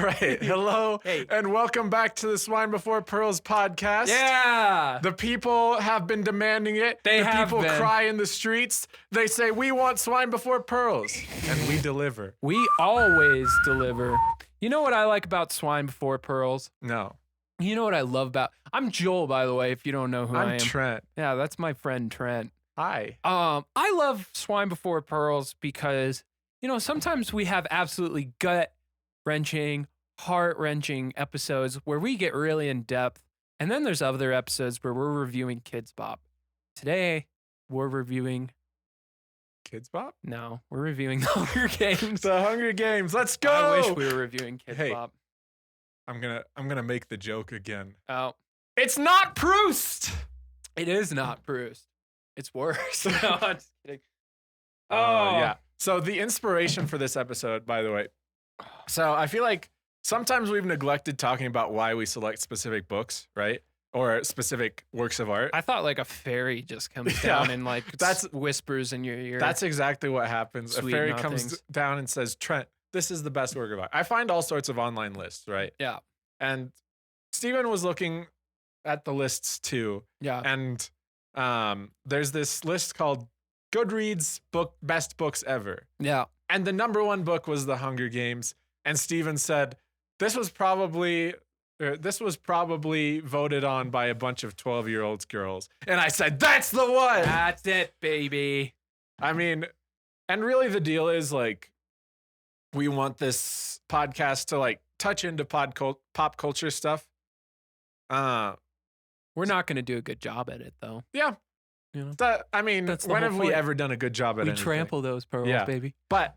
right. Hello, Hey. and welcome back to the Swine Before Pearls podcast. Yeah. The people have been demanding it. They the have people been. cry in the streets. They say, we want Swine Before Pearls. And we deliver. We always deliver. You know what I like about Swine Before Pearls? No. You know what I love about... I'm Joel, by the way, if you don't know who I am. I'm Trent. Yeah, that's my friend Trent. Hi. I love Swine Before Pearls because, you know, sometimes we have absolutely gut-wrenching, heart-wrenching episodes where we get really in-depth, and then there's other episodes where we're reviewing Kids Bop. Today, we're reviewing... Kids Bop? No, we're reviewing The Hunger Games. The Hunger Games. Let's go. I wish we were reviewing Kids Hey. Bop. I'm gonna make the joke again. Oh, It's not Proust. it is not Proust. It's worse. No, I'm just kidding. Yeah. So the inspiration for this episode, by the way. So I feel like sometimes we've neglected talking about why we select specific books, right? Or specific works of art. I thought like a fairy just comes Yeah, down and like whispers in your ear. That's exactly what happens. Sweet A fairy comes nothings. down and says, Trent, this is the best work of art. I find all sorts of online lists, right? Yeah. And Steven was looking at the lists too. Yeah. And there's this list called Goodreads Best Books Ever. Yeah. And the number one book was The Hunger Games. And Steven said, this was probably voted on by a bunch of 12-year-old girls. And I said, that's the one. That's it, baby. I mean, and really the deal is like, we want this podcast to like touch into pop culture stuff. We're not going to do a good job at it, though. Yeah. You know? When That's the whole have we point. ever done a good job at We anything? trample those pearls, Yeah. baby. But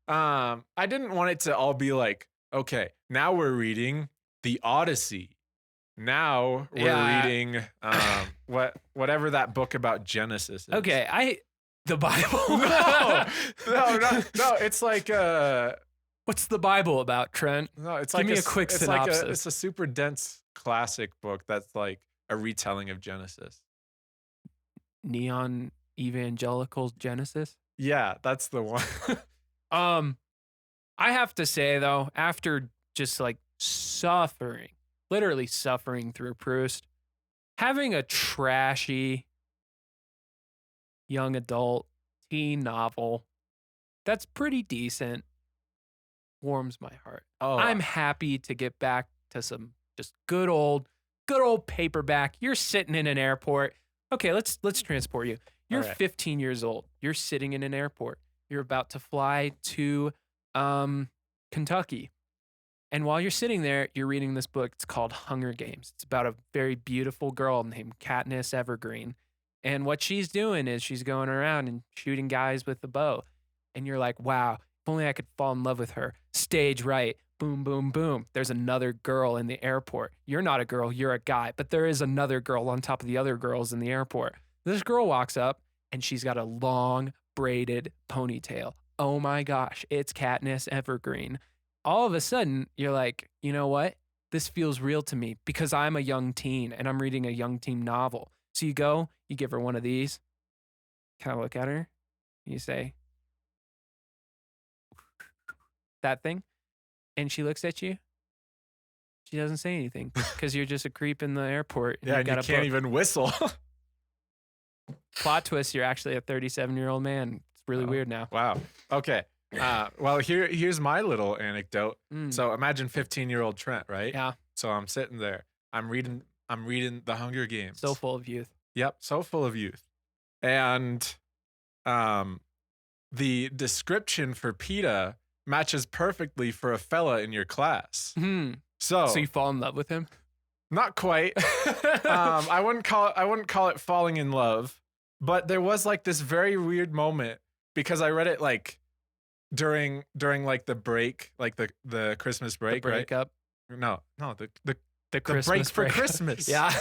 I didn't want it to all be like, okay, now we're reading the Odyssey. Now we're Yeah. reading whatever that book about Genesis is. Okay, the Bible. No. It's like What's the Bible about, Trent? no, it's Give like me a quick synopsis. It's a super dense classic book that's like a retelling of Genesis. Neon Evangelical Genesis? Yeah, that's the one. I have to say though, after just like literally suffering through Proust, having a trashy young adult teen novel that's pretty decent warms my heart. Oh, I'm happy to get back to some just good old paperback. You're sitting in an airport. Okay, let's transport you. You're All right. 15 years old. You're sitting in an airport. You're about to fly to Kentucky. And while you're sitting there, you're reading this book. It's called Hunger Games. It's about a very beautiful girl named Katniss Evergreen. And what she's doing is she's going around and shooting guys with the bow. And you're like, wow, if only I could fall in love with her. Stage right. Boom, boom, boom. There's another girl in the airport. You're not a girl, you're a guy. But there is another girl on top of the other girls in the airport. This girl walks up and she's got a long braided ponytail. Oh my gosh, it's Katniss Evergreen. All of a sudden, you're like, you know what? This feels real to me because I'm a young teen and I'm reading a young teen novel. So you go, you give her one of these, kind of look at her, and you say, that thing. And she looks at you. She doesn't say anything because you're just a creep in the airport. yeah, and you got a can't book. even whistle. Plot twist, you're actually a 37-year-old man. It's really Oh. weird now. Wow. Okay. Well, here's my little anecdote. Mm. So imagine 15-year-old Trent, right? Yeah, So I'm sitting there. I'm reading The Hunger Games. so full of youth. Yep, so full of youth. And the description for Peeta matches perfectly for a fella in your class. Hmm. So, So you fall in love with him? not quite. I wouldn't call it falling in love, but there was like this very weird moment because I read it like during like the break, like the Christmas break, The breakup. right? No, the The break Christmas for Christmas. Yeah.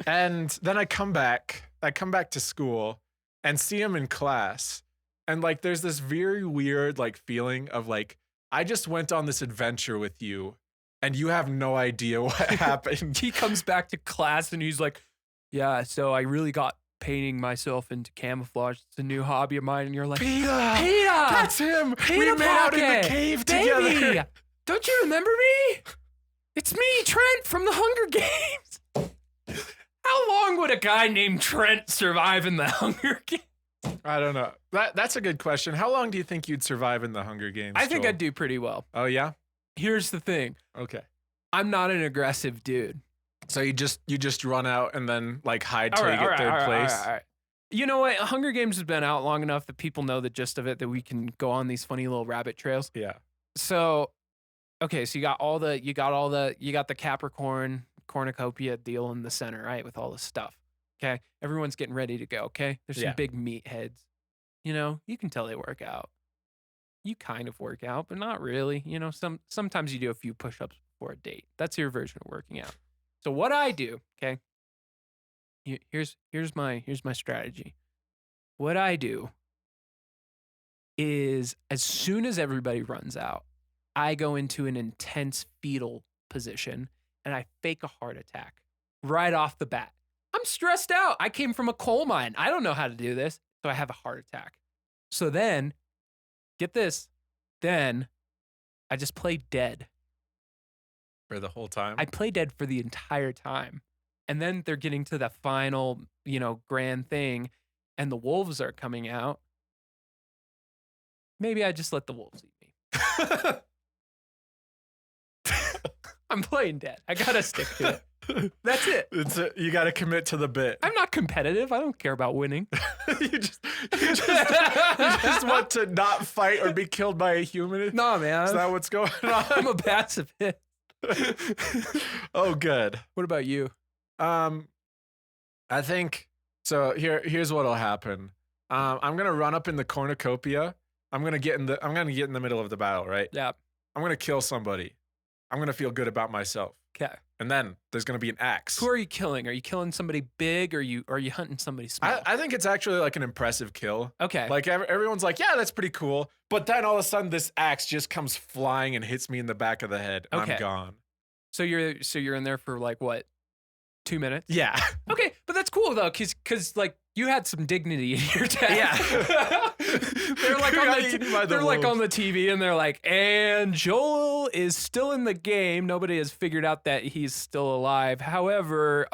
And then I come back to school and see him in class. And like, there's this very weird like feeling of like, I just went on this adventure with you and you have no idea what happened. He comes back to class and he's like, yeah, so I really got painting myself into camouflage. It's a new hobby of mine. And you're like, Peeta! Peeta! That's him! We Peeta made out in the Pocket! cave Baby! together. Don't you remember me? It's me, Trent, from the Hunger Games. How long would a guy named Trent survive in the Hunger Games? I don't know. That's a good question. How long do you think you'd survive in the Hunger Games? I think Joel? I'd do pretty well. Oh, yeah? Here's the thing. Okay. I'm not an aggressive dude. So you just run out and then like hide till you get third place? All right. You know what? Hunger Games has been out long enough that people know the gist of it, that we can go on these funny little rabbit trails. Yeah. So, okay, so you got the Capricorn cornucopia deal in the center, right? With all the stuff. Okay. Everyone's getting ready to go. Okay. There's some big meatheads. You know, you can tell they work out. You kind of work out, but not really. You know, sometimes you do a few push-ups before a date. That's your version of working out. So what I do, okay? Here's my strategy. What I do is, as soon as everybody runs out, I go into an intense fetal position and I fake a heart attack right off the bat. I'm stressed out. I came from a coal mine. I don't know how to do this. So I have a heart attack. So then, get this, then I just play dead. For the whole time? I play dead for the entire time. And then they're getting to the final, grand thing, and the wolves are coming out. Maybe I just let the wolves eat me. I'm playing dead. I gotta stick to it. That's it. You got to commit to the bit. I'm not competitive. I don't care about winning. you just want to not fight or be killed by a human? Nah, man. Is that what's going on? I'm a pacifist. Oh, good. What about you? I think so. Here's what'll happen. I'm gonna run up in the cornucopia. I'm gonna get in the middle of the battle, right? Yeah. I'm gonna kill somebody. I'm gonna feel good about myself. Okay. And then there's gonna be an axe. Who are you killing? Are you killing somebody big, or are you hunting somebody small? I think it's actually like an impressive kill. Okay. Like everyone's like, yeah, that's pretty cool. But then all of a sudden, this axe just comes flying and hits me in the back of the head, and Okay. I'm gone. So you're in there for like what? 2 minutes? Yeah. Okay, but that's cool though, cause like you had some dignity in your death. Yeah. they're like on the TV and they're like, and Joel is still in the game. Nobody has figured out that he's still alive. However,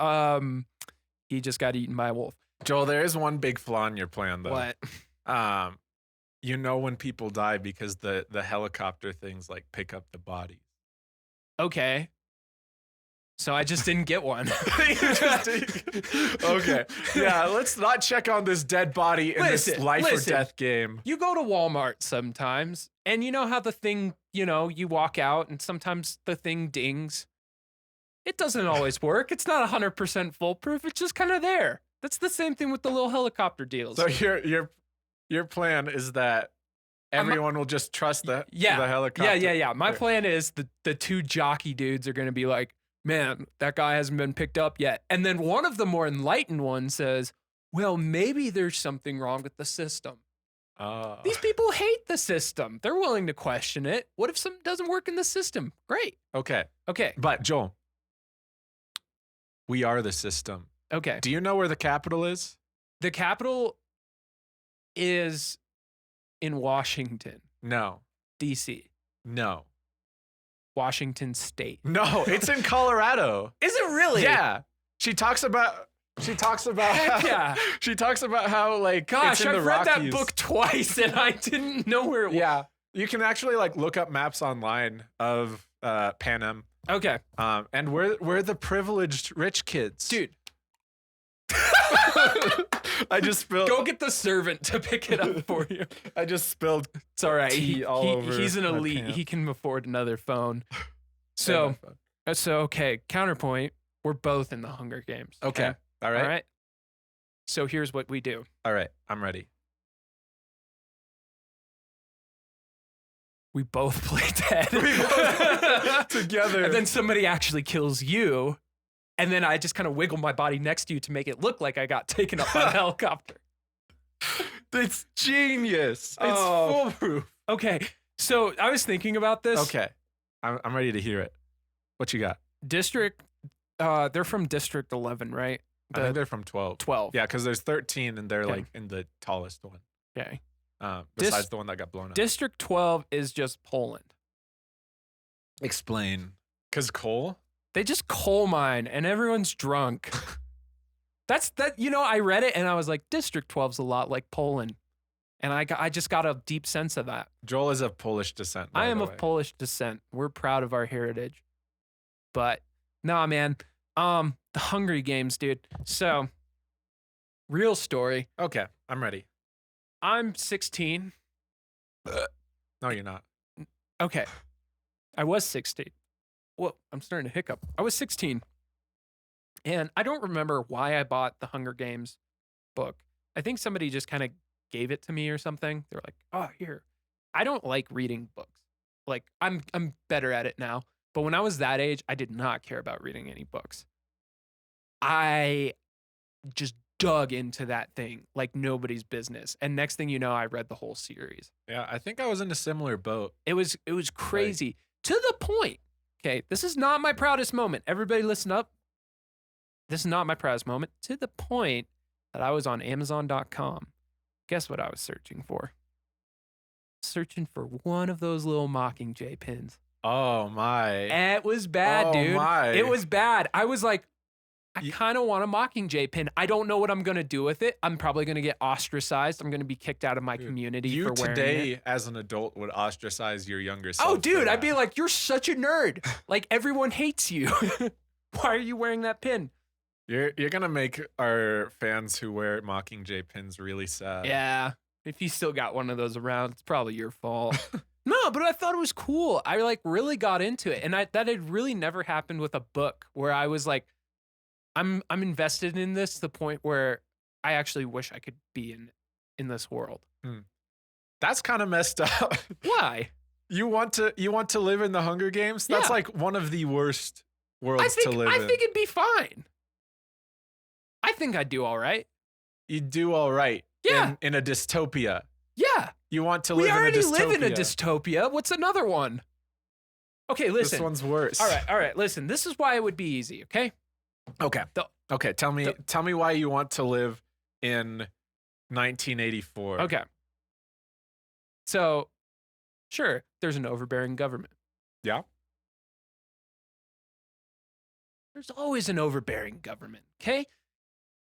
he just got eaten by a wolf. Joel, there is one big flaw in your plan though. What? When people die because the helicopter things like pick up the bodies. Okay. So I just didn't get one. Okay. Yeah, let's not check on this dead body in this life or death game. You go to Walmart sometimes, and you know how the thing, you walk out and sometimes the thing dings. It doesn't always work. It's not 100% foolproof. It's just kind of there. That's the same thing with the little helicopter deals. So your plan is that everyone will just trust the helicopter? Yeah. My plan is the two jockey dudes are going to be like, man, that guy hasn't been picked up yet. And then one of the more enlightened ones says, well, maybe there's something wrong with the system. These people hate the system. They're willing to question it. What if something doesn't work in the system? Great. Okay. But Joel, we are the system. Okay. Do you know where the capital is? The capital is in Washington. No. D.C. No. Washington State. No, it's in Colorado. Is it really? Yeah. She talks about Heck yeah. She talks about how like gosh, it's in I've the read Rockies. that book twice and I didn't know where it was. Yeah. You can actually like look up maps online of Panem. Okay. And we're the privileged rich kids. Dude. I just spilled. Go get the servant to pick it up for you. I just spilled. It's all right. Tea all over. He's an my elite. pants. He can afford another phone. So okay. Counterpoint. We're both in the Hunger Games. Okay. All right. So here's what we do. All right. I'm ready. We both play dead. Together. And then somebody actually kills you. And then I just kind of wiggle my body next to you to make it look like I got taken up by a helicopter. It's genius. It's foolproof. Okay. So I was thinking about this. Okay. I'm ready to hear it. What you got? They're from District 11, right? I think they're from 12. 12. Yeah, because there's 13 and they're like in the tallest one. Okay. Besides the one that got blown up. District 12 is just Poland. Explain. 'Cause coal? They just coal mine and everyone's drunk. I read it and I was like, District 12's a lot like Poland. And I just got a deep sense of that. Joel is of Polish descent. I am of Polish descent. We're proud of our heritage. But nah, man. The Hungry Games, dude. So, real story. Okay, I'm ready. I'm 16. No, you're not. Okay. I was 16. Well, I'm starting to hiccup. I was 16. And I don't remember why I bought the Hunger Games book. I think somebody just kind of gave it to me or something. They were like, "Oh, here." I don't like reading books. Like I'm better at it now. But when I was that age, I did not care about reading any books. I just dug into that thing like nobody's business. And next thing you know, I read the whole series. Yeah, I think I was in a similar boat. It was crazy to the point. Okay, this is not my proudest moment. Everybody listen up. This is not my proudest moment to the point that I was on Amazon.com. Guess what I was searching for? Searching for one of those little Mockingjay pins. Oh my. And it was bad, dude. My. It was bad. I was like, I kind of want a Mockingjay pin. I don't know what I'm going to do with it. I'm probably going to get ostracized. I'm going to be kicked out of my community for wearing it. You today, as an adult, would ostracize your younger self. Oh, dude, I'd be like, you're such a nerd. Like, everyone hates you. Why are you wearing that pin? You're going to make our fans who wear Mockingjay pins really sad. Yeah. If you still got one of those around, it's probably your fault. No, but I thought it was cool. I like really got into it. And that had really never happened with a book where I was like, I'm invested in this to the point where I actually wish I could be in this world. That's kind of messed up. Why? You want to live in the Hunger Games? That's like one of the worst worlds to live in. I think it'd be fine. I think I'd do all right. You'd do all right. Yeah. In a dystopia. Yeah. You want to live in a dystopia. We already live in a dystopia. What's another one? Okay, listen. This one's worse. All right. Listen, this is why it would be easy, okay? Okay. Tell me why you want to live in 1984. Okay. So, sure, there's an overbearing government. Yeah. There's always an overbearing government, okay?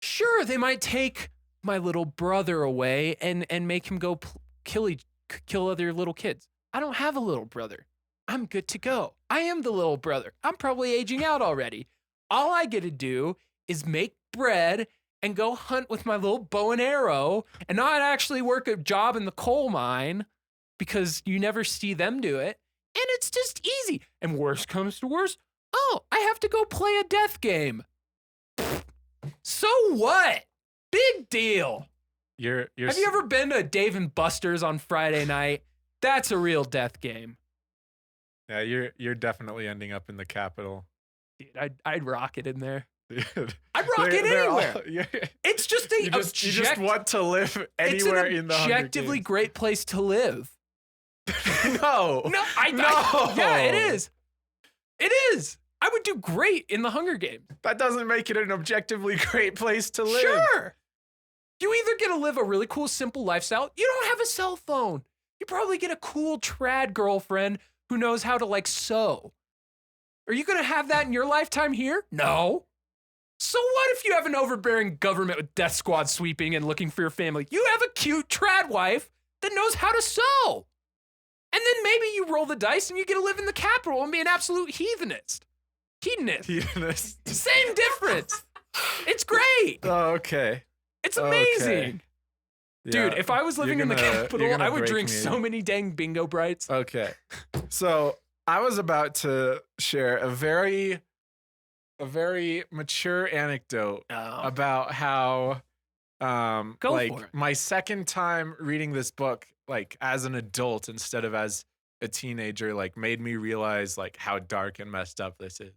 Sure, they might take my little brother away and make him go kill other little kids. I don't have a little brother. I'm good to go. I am the little brother. I'm probably aging out already. All I get to do is make bread and go hunt with my little bow and arrow and not actually work a job in the coal mine because you never see them do it. And it's just easy. And worst comes to worst, I have to go play a death game. So what? Big deal. Have you ever been to Dave and Buster's on Friday night? That's a real death game. Yeah, you're definitely ending up in the Capitol. Dude, I'd rock it in there. Dude, I'd rock it anywhere. It's just you just want to live anywhere in the Hunger Games. It's an objectively great place to live. No. Yeah, it is. It is. I would do great in the Hunger Games. That doesn't make it an objectively great place to live. Sure. You either get to live a really cool, simple lifestyle. You don't have a cell phone. You probably get a cool trad girlfriend who knows how to like sew. Are you going to have that in your lifetime here? No. So what if you have an overbearing government with death squad sweeping and looking for your family? You have a cute trad wife that knows how to sew. And then maybe you roll the dice and you get to live in the Capitol and be an absolute hedonist. Same difference. It's great. Oh, okay. It's amazing. Okay. Dude, if I was living in the Capitol, I would drink me. so many dang bingo brights. Okay. So I was about to share a very mature anecdote about how my second time reading this book, like as an adult instead of as a teenager, like made me realize like how dark and messed up this is.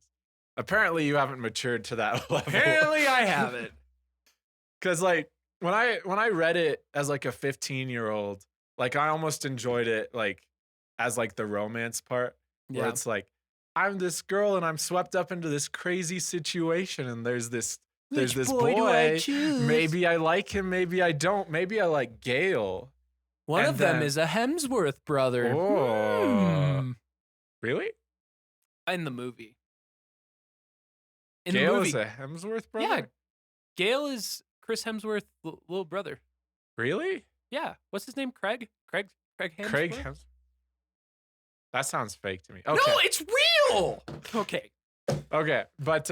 Apparently you haven't matured to that level. Apparently I haven't. Cause like when I read it as like a 15-year-old, like I almost enjoyed it like as like the romance part where it's like, I'm this girl and I'm swept up into this crazy situation and there's this boy. Do I choose? Maybe I like him, maybe I don't. Maybe I like Gale. One of them is a Hemsworth brother. Oh. Really? in the movie. In Gale the movie, is a Hemsworth brother? yeah, Gale is Chris Hemsworth's little brother. Really? Yeah, what's his name? Craig Hemsworth. Craig Hemsworth? That sounds fake to me. No, Okay. it's real. Okay, Okay. But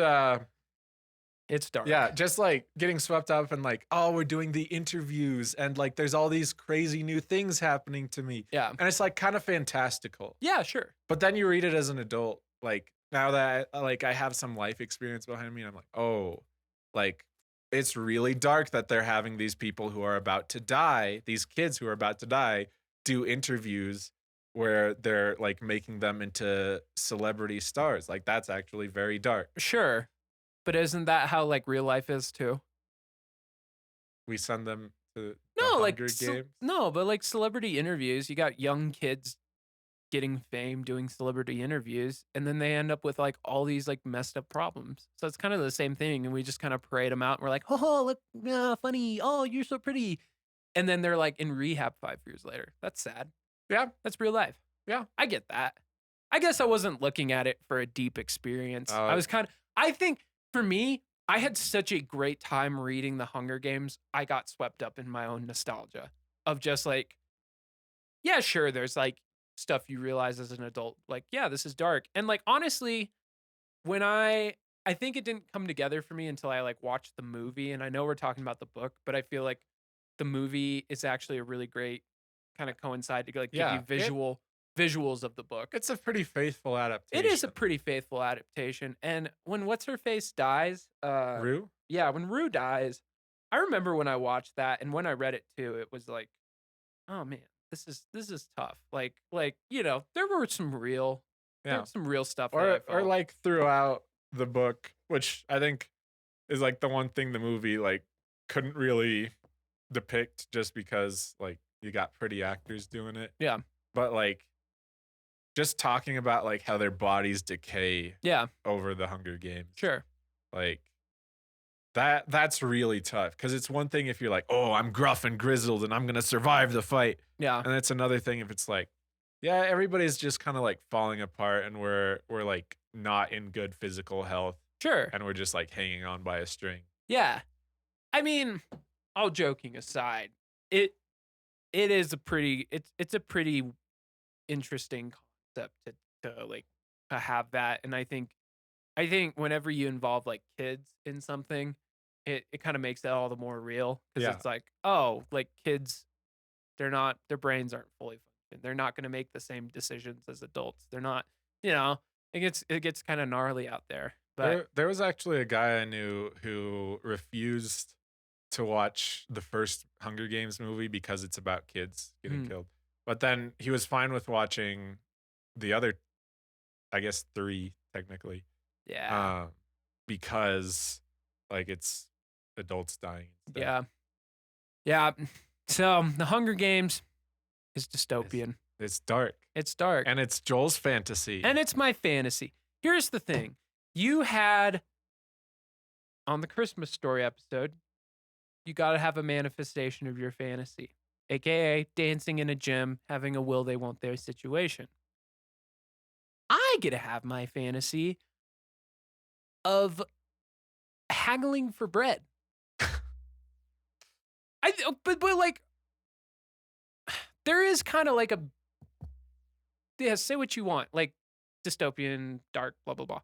it's dark. yeah, just like getting swept up and like, oh, we're doing the interviews and like there's all these crazy new things happening to me. Yeah. And it's like kind of fantastical. Yeah, sure. But then you read it as an adult, like now that I have some life experience behind me, and I'm like, oh, like it's really dark that they're having these people who are about to die, these kids who are about to die, do interviews where they're like making them into celebrity stars. Like that's actually very dark. Sure. But isn't that how like real life is too? We send them to No, the like Hunger Games. no, but like celebrity interviews, you got young kids getting fame doing celebrity interviews, and then they end up with like all these like messed up problems. So it's kind of the same thing, and we just kind of parade them out. And we're like, oh, look, yeah, funny. Oh, you're so pretty. And then they're like in rehab 5 years later. That's sad. Yeah. That's real life. Yeah. I get that. I guess I wasn't looking at it for a deep experience. I was I think for me, I had such a great time reading The Hunger Games. I got swept up in my own nostalgia of just like, yeah, sure, there's like stuff you realize as an adult, like, yeah, this is dark. And like, honestly, when I think it didn't come together for me until I like watched the movie. And I know we're talking about the book, but I feel like the movie is actually a really great kind of coincide to like give Yeah, you visuals of the book. It's a pretty faithful adaptation. It is a pretty faithful adaptation. And when what's her face dies, Rue? yeah, when Rue dies, I remember when I watched that and when I read it too, it was like, oh man, this is tough. Like you know, there were some real stuff. Or like throughout the book, which I think is like the one thing the movie like couldn't really depict just because like you got pretty actors doing it. Yeah. But like just talking about like how their bodies decay Yeah. over the Hunger Games. Sure. Like that's really tough because it's one thing if you're like, oh, I'm gruff and grizzled and I'm gonna survive the fight. Yeah. And it's another thing if it's like, yeah, everybody's just kind of like falling apart and we're like not in good physical health. Sure. And we're just like hanging on by a string. Yeah. I mean, all joking aside, it is a pretty it's a pretty interesting concept to like to have that. And I think whenever you involve like kids in something, it kind of makes it all the more real because it's like, oh, like kids, their brains aren't fully functioning. They're not going to make the same decisions as adults. They're not, you know, it gets kind of gnarly out there. But there was actually a guy I knew who refused to watch the first Hunger Games movie because it's about kids getting killed. But then he was fine with watching the other, I guess 3 technically. Yeah. Because like it's adults dying. Yeah. Yeah. So the Hunger Games is dystopian. It's dark. It's dark. And it's Joel's fantasy. And it's my fantasy. Here's the thing. You had on the Christmas Story episode, you got to have a manifestation of your fantasy, aka dancing in a gym, having a will they won't they situation. I get to have my fantasy of haggling for bread. But like there is kind of like say what you want, like dystopian, dark, blah blah blah.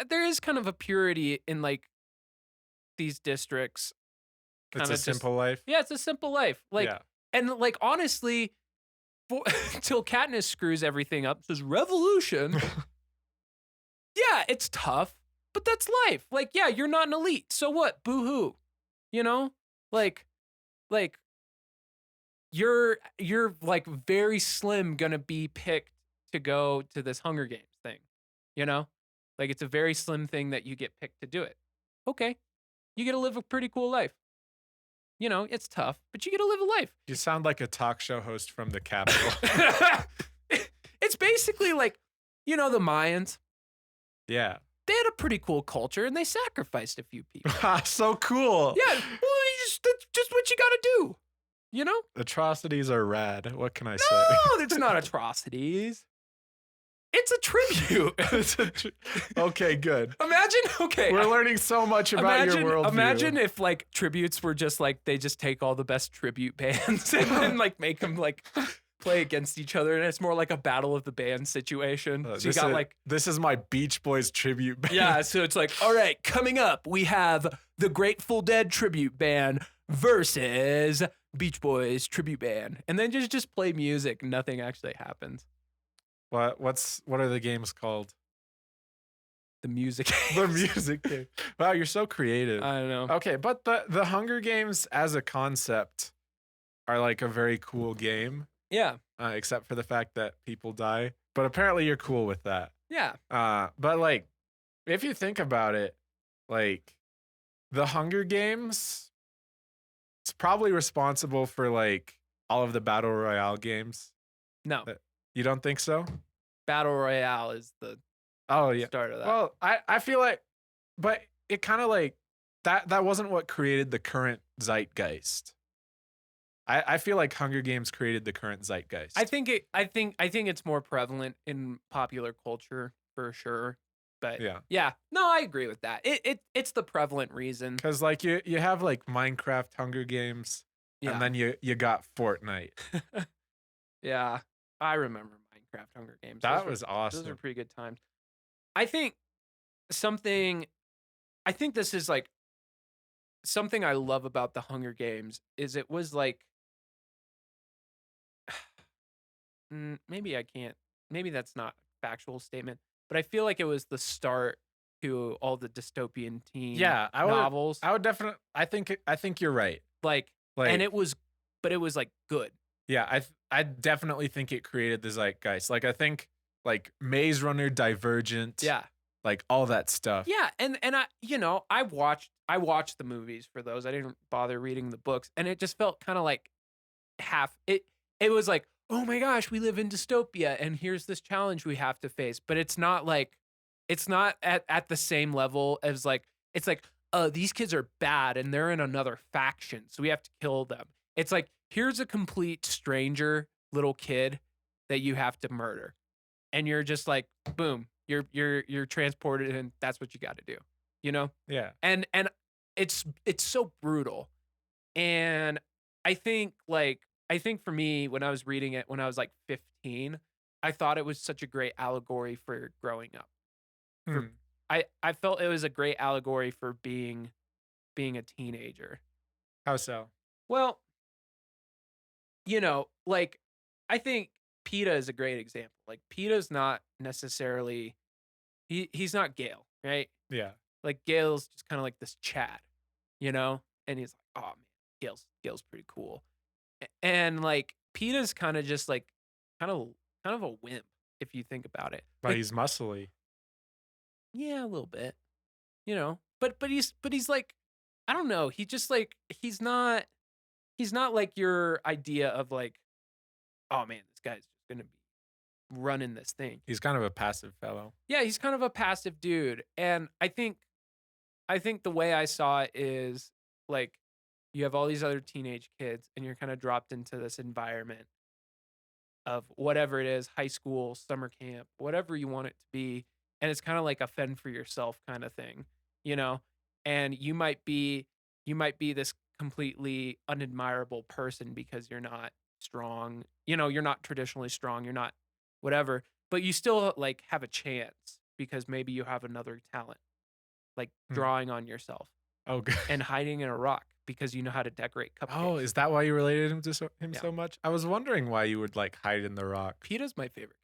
There is kind of a purity in like these districts. It's a simple life. Yeah, it's a simple life. Like, and like honestly, till Katniss screws everything up, says revolution. Yeah, it's tough, but that's life. Like, yeah, you're not an elite, so what? Boo hoo, you know? Like you're like very slim gonna be picked to go to this Hunger Games thing, you know? Like it's a very slim thing that you get picked to do it. Okay, you get to live a pretty cool life. You know, it's tough, but you get to live a life. You sound like a talk show host from the Capitol. It's basically like, you know, the Mayans. Yeah. They had a pretty cool culture and they sacrificed a few people. So cool. Yeah. Well, that's just what you got to do. You know? Atrocities are rad. What can I say? No, it's not atrocities. It's a tribute. Okay, good. Imagine, okay. We're learning so much about your worldview. Imagine if like tributes were just like they just take all the best tribute bands and then like make them like play against each other, and it's more like a battle of the bands situation. So you got like this is my Beach Boys tribute band. Yeah, so it's like, all right, coming up, we have the Grateful Dead tribute band versus Beach Boys tribute band, and then just play music. Nothing actually happens. What are the games called? The music. The music game. Wow, you're so creative. I don't know. Okay, but the Hunger Games as a concept are like a very cool game. Yeah. Except for the fact that people die. But apparently you're cool with that. Yeah. But like, if you think about it, like the Hunger Games, it's probably responsible for like all of the Battle Royale games. No. You don't think so? Battle Royale is the start of that. Well, I feel like, but it kind of like that wasn't what created the current zeitgeist. I feel like Hunger Games created the current zeitgeist. I think it's more prevalent in popular culture for sure. But yeah. No, I agree with that. It's the prevalent reason. Because like you have like Minecraft Hunger Games, and then you got Fortnite. Yeah, I remember Minecraft Hunger Games. That was awesome. Those were pretty good times. I think this is like something I love about the Hunger Games is it was like maybe that's not a factual statement, but I feel like it was the start to all the dystopian teen novels. I would definitely I think you're right. Like and it was like good. Yeah, I definitely think it created the zeitgeist. Like I think like Maze Runner, Divergent, like all that stuff. Yeah, and I watched the movies for those. I didn't bother reading the books, and it just felt kind of like it was like, oh my gosh, we live in dystopia, and here's this challenge we have to face. But it's not at the same level as like it's like, these kids are bad and they're in another faction, so we have to kill them. It's like, here's a complete stranger little kid that you have to murder. And you're just like, boom, you're transported, and that's what you got to do, you know? Yeah. And it's so brutal. And I think for me, when I was reading it when I was like 15, I thought it was such a great allegory for growing up. I felt it was a great allegory for being a teenager. How so? Well, like I think Peeta is a great example. Like Peeta's not necessarily he's not Gale, right? Yeah. Like Gale's just kind of like this Chad, and he's like, oh man, Gale's pretty cool. And like Peeta's kind of just like kind of a wimp if you think about it. But like, he's muscly. Yeah, a little bit. But he's like, I don't know, he just like he's not like your idea of like, oh man, this guy's just gonna be running this thing. He's kind of a passive fellow. Yeah, he's kind of a passive dude. And I think the way I saw it is like you have all these other teenage kids and you're kind of dropped into this environment of whatever it is, high school, summer camp, whatever you want it to be. And it's kind of like a fend for yourself kind of thing, and you might be this completely unadmirable person because you're not strong, you're not traditionally strong, you're not whatever, but you still like have a chance because maybe you have another talent, like drawing on yourself. Oh, good. And hiding in a rock because you know how to decorate cupcakes. Oh, is that why you related him to so much? I was wondering why you would like hide in the rock. Peeta's my favorite.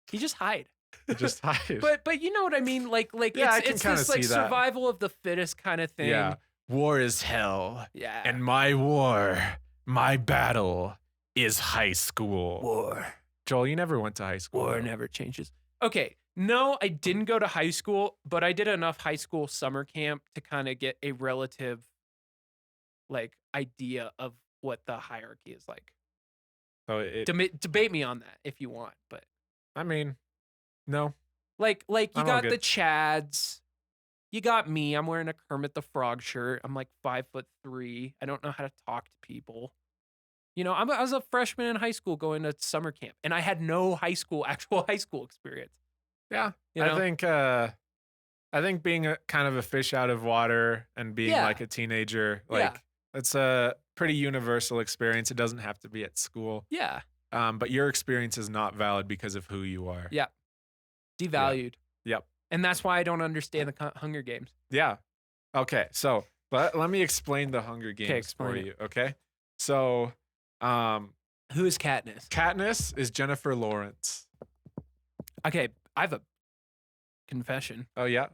He just hide. Just hide. But you know what I mean? Like yeah, it's this like survival of the fittest kind of thing. Yeah. War is hell. Yeah. And my battle is high school. War. Joel, you never went to high school. War never changes. Okay. No, I didn't go to high school, but I did enough high school summer camp to kind of get a relative like idea of what the hierarchy is like. So debate me on that if you want, but I mean, no. Like you got the Chads. You got me. I'm wearing a Kermit the Frog shirt. I'm like 5'3". I don't know how to talk to people. I was a freshman in high school going to summer camp, and I had no actual high school experience. Yeah. You know? I think being kind of a fish out of water and being Yeah. like a teenager, like Yeah. it's a pretty universal experience. It doesn't have to be at school. Yeah. But your experience is not valid because of who you are. Yeah. Devalued. Yep. And that's why I don't understand the Hunger Games. Yeah. Okay. So let me explain the Hunger Games for you. Okay. So Who is Katniss? Katniss is Jennifer Lawrence. Okay, I have a confession. Oh yeah.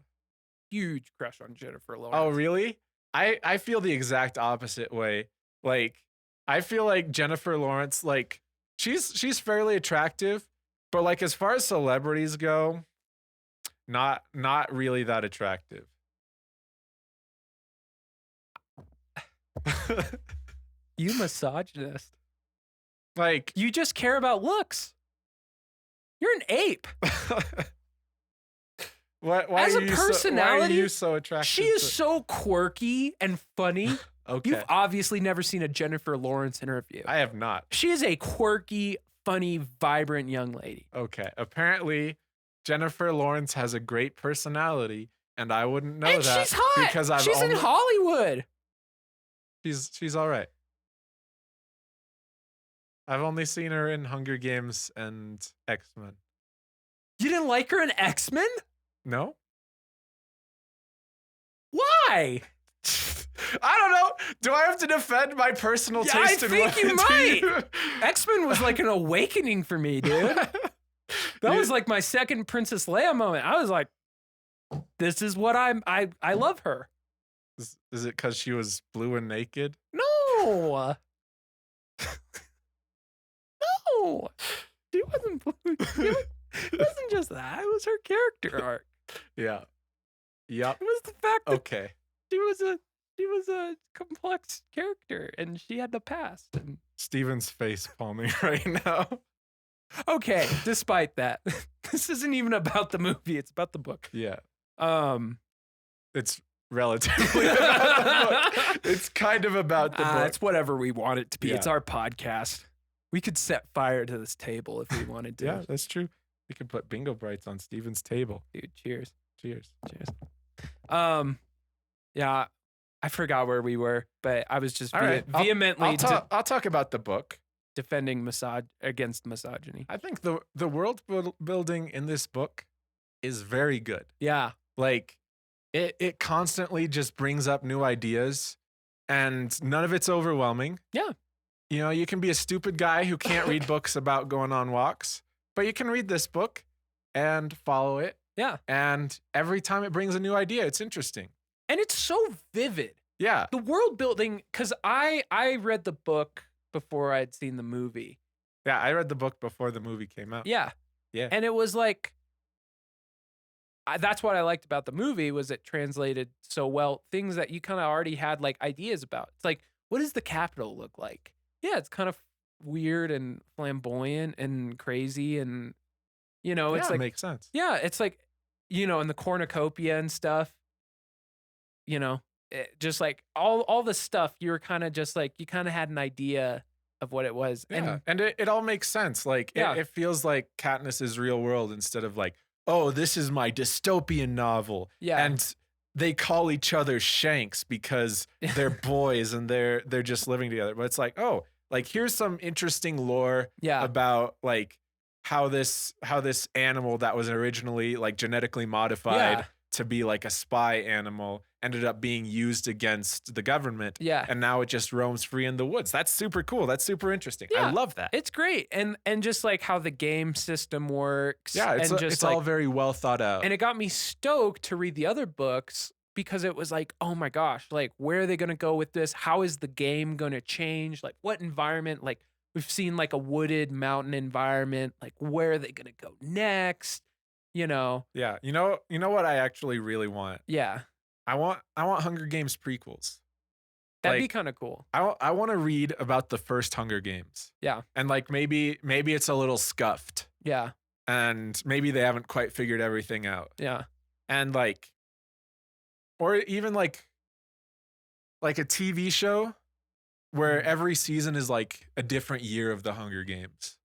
Huge crush on Jennifer Lawrence. Oh really? I feel the exact opposite way. Like I feel like Jennifer Lawrence, like she's fairly attractive, but like as far as celebrities go, not really that attractive. You misogynist. Like You just care about looks. You're an ape. why As are a you personality, why are you so attracted? She is so quirky and funny. Okay. You've obviously never seen a Jennifer Lawrence interview. I have not. She is a quirky, funny, vibrant young lady. Okay. Apparently, Jennifer Lawrence has a great personality, and I wouldn't know And that she's hot. because She's in Hollywood. She's all right. I've only seen her in Hunger Games and X-Men. You didn't like her in X-Men? No? Why? I don't know. Do I have to defend my personal Yeah, I taste in think you women to might. you? X-Men was like an awakening for me, dude. That was like my second Princess Leia moment. I was like, this is what I love her. Is it because she was blue and naked? No. No. She wasn't blue. It wasn't just that. It was her character arc. Yeah. Yep. It was the fact that Okay. she was a complex character and she had the past. And Steven's face palming right now. okay, despite that, this isn't even about the movie. It's about the book. Yeah. Um, It's relatively about the book. It's kind of about the book. It's whatever we want it to be. Yeah. It's our podcast. We could set fire to this table if we wanted to. Yeah, that's true. We could put bingo brights on Steven's table. Dude, cheers. Cheers. Cheers. Yeah, I forgot where we were, but I was just All right. vehemently I'll talk about the book. defending against misogyny. I think the world building in this book is very good. Yeah. Like it constantly just brings up new ideas and none of it's overwhelming. Yeah. You know, you can be a stupid guy who can't read books about going on walks, but you can read this book and follow it. Yeah. And every time it brings a new idea, it's interesting. And it's so vivid. Yeah. The world building, because I read the book before I'd seen the movie. Yeah, I read the book before the movie came out. Yeah. Yeah. And it was like, that's what I liked about the movie was it translated so well. Things that you kind of already had like ideas about. It's like, what does the Capitol look like? Yeah, it's kind of weird and flamboyant and crazy. And, it's like, makes sense. yeah, it's like, in the cornucopia and stuff, just like all the stuff you were kind of just like, you kind of had an idea of what it was. Yeah. And it all makes sense. Like, it feels like Katniss's real world instead of like, oh, this is my dystopian novel. Yeah. And they call each other Shanks because they're boys and they're just living together. But it's like, oh, like here's some interesting lore about like how this animal that was originally like genetically modified to be like a spy animal ended up being used against the government. Yeah. And now it just roams free in the woods. That's super cool. That's super interesting. Yeah. I love that. It's great. And just like how the game system works. Yeah, it's all very well thought out. And it got me stoked to read the other books because it was like, oh my gosh, like where are they going to go with this? How is the game going to change? Like what environment? Like we've seen like a wooded mountain environment. Like where are they going to go next? Yeah. You know what I actually really want? Yeah. I want Hunger Games prequels. That'd be kind of cool. I want to read about the first Hunger Games. Yeah. And like maybe it's a little scuffed. Yeah. And maybe they haven't quite figured everything out. Yeah. And like, or even like a TV show where every season is like a different year of the Hunger Games.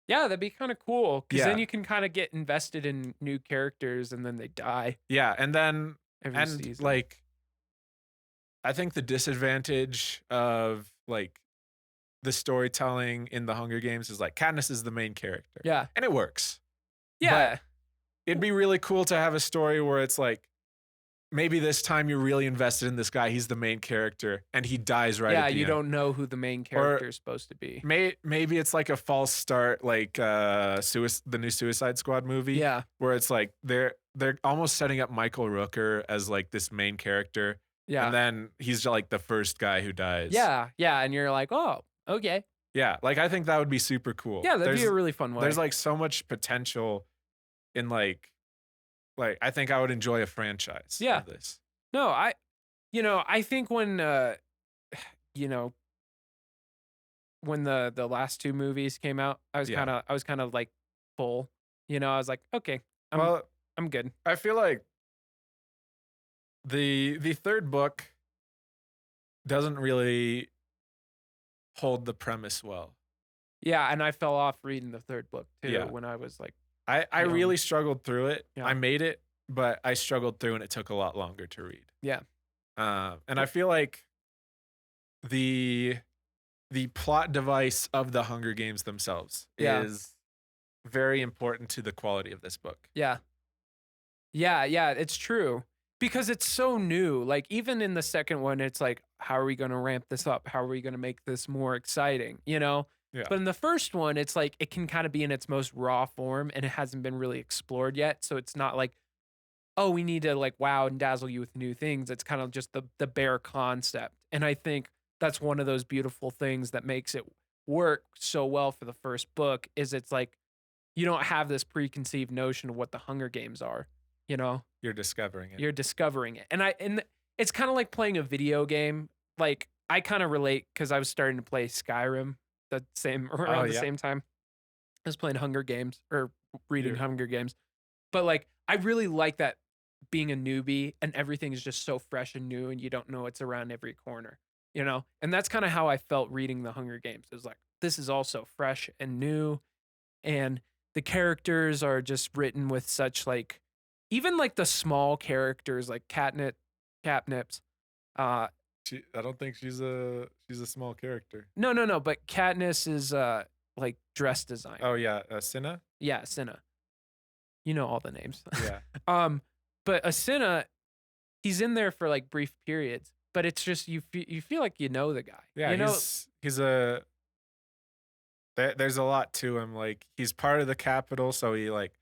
Yeah, that'd be kind of cool because then Yeah. you can kind of get invested in new characters and then they die Yeah, and then every season. like I think the disadvantage of like the storytelling in the Hunger Games is like Katniss is the main character. Yeah. And it works. Yeah. It'd be really cool to have a story where it's like maybe this time you're really invested in this guy. He's the main character and he dies right Yeah, at the you end. don't know who the main character is supposed to be. Maybe it's like a false start, like the new Suicide Squad movie. Yeah. Where it's like they're almost setting up Michael Rooker as like this main character. Yeah. And then he's like the first guy who dies. Yeah. Yeah. And you're like, oh, okay. Yeah. Like I think that would be super cool. Yeah, that'd be a really fun way. There's like so much potential in like I think I would enjoy a franchise of this. No, I think when when the last two movies came out, I was kind of like full. I was like, okay, I'm good. I feel like the third book doesn't really hold the premise well. Yeah, and I fell off reading the third book too Yeah. when I was like, I really struggled through it. Yeah. I made it, but I struggled through and it took a lot longer to read. Yeah. And I feel like the plot device of the Hunger Games themselves is very important to the quality of this book. Yeah. Yeah, it's true. Because it's so new. Like even in the second one, it's like, how are we going to ramp this up? How are we going to make this more exciting? Yeah. But in the first one, it's like it can kind of be in its most raw form and it hasn't been really explored yet. So it's not like, oh, we need to like wow and dazzle you with new things. It's kind of just the bare concept. And I think that's one of those beautiful things that makes it work so well for the first book is it's like you don't have this preconceived notion of what the Hunger Games are, You're discovering it. You're discovering it. And it's kind of like playing a video game. Like I kind of relate because I was starting to play Skyrim around the same time. I was playing Hunger Games or reading Hunger Games. But like I really like that being a newbie and everything is just so fresh and new and you don't know it's around every corner, And that's kind of how I felt reading the Hunger Games. It was like, this is also fresh and new. And the characters are just written with such like, even like the small characters like Katniss. I don't think she's a small character. No. But Katniss is like dress design. Oh yeah, Cinna. Yeah, Cinna. You know all the names. Yeah. But Cinna, he's in there for like brief periods, but it's just you feel like you know the guy. Yeah, he's a. There's a lot to him. Like he's part of the Capitol, so he like